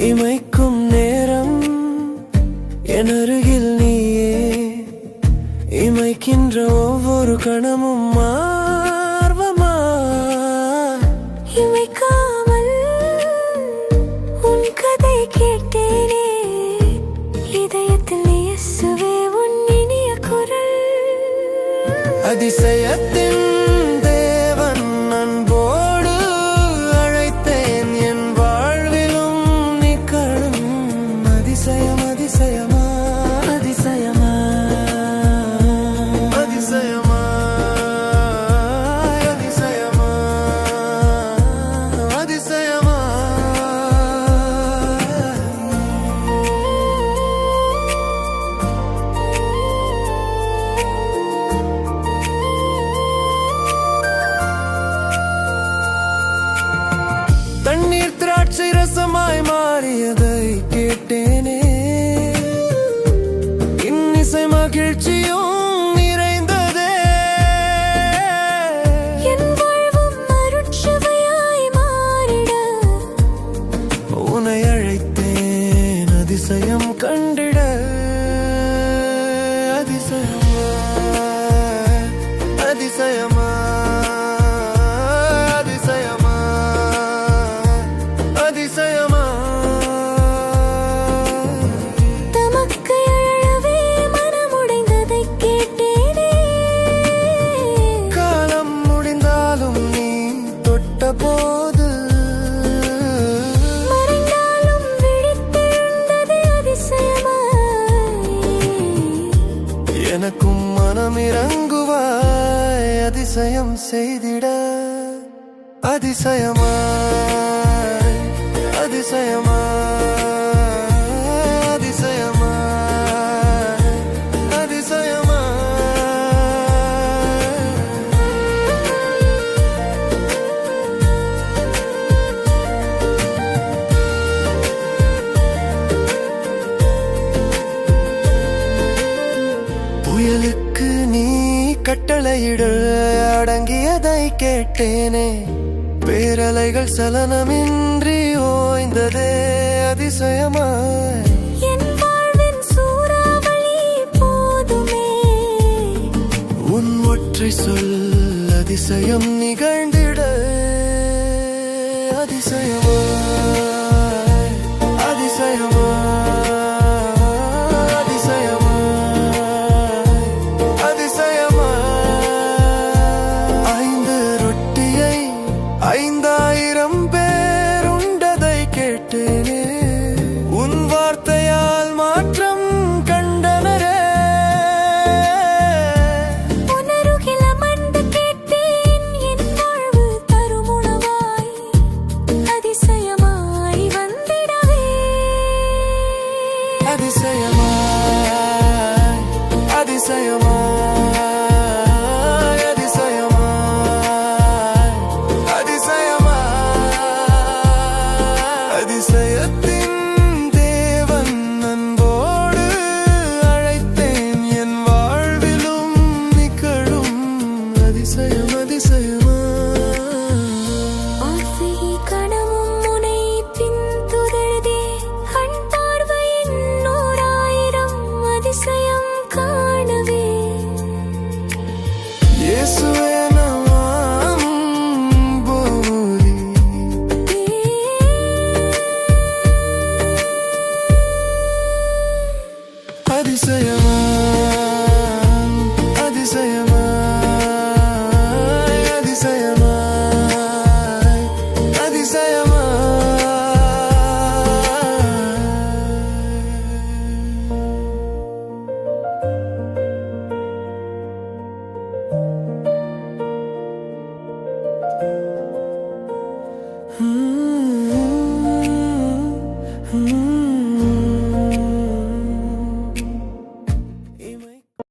இமைக்கும் நேரம் என் அருகில் நீயே, இமைக்கின்ற ஒவ்வொரு கணமும் ஆர்வமா. இமைக்காமல் உன் கதை கேட்டேனே, இதயத்தில் இயேசுவே உன் இனிய குரல். அதிசயத்தின் தேவன் அன்போடு அழைத்தேன், என் வாழ்விலும் நீ காணும் அதிசயம். அதிசயமா அதிசயமா அதிசயமா அதிசயமா அதிசயமா. தண்ணீர் திராட்சை ரசமாய் மாறியதை கேட்டேனே, இன்னிசை மகிழ்ச்சியும் நிறைந்ததே. என் வாழ்வும் அருட்சுவையாய் மாறிட உன்னை அழைத்தேன் அதிசயம் கண்டிட. அதிசயமா அதிசயமா அதிசயமா அதிசயமா. தமக்கு எழவே மனமுடைந்ததை கேட்டேனே, காலம் முடிந்தாலும் நீ தொட்ட போது மறைந்தாலும் விழித்தெழுந்தது அதிசயமாய். எனக்கும் மனம் இறங்குவாய் அதிசயம் செய்திட. அதிசயமா அதிசயமா அதிசயமா அதிசயமா. புயலுக்கு நீ கட்டளையிட அடங்கியதை கேட்டேனே, பேரலைகள் சலனமின்றி ஓய்ந்ததே அதிசயமாய். என் வாழ்வின் சூறாவளி போதுமே, உன் ஒற்றை சொல் அதிசயம் நிகழ்ந்திட. அதிசயம்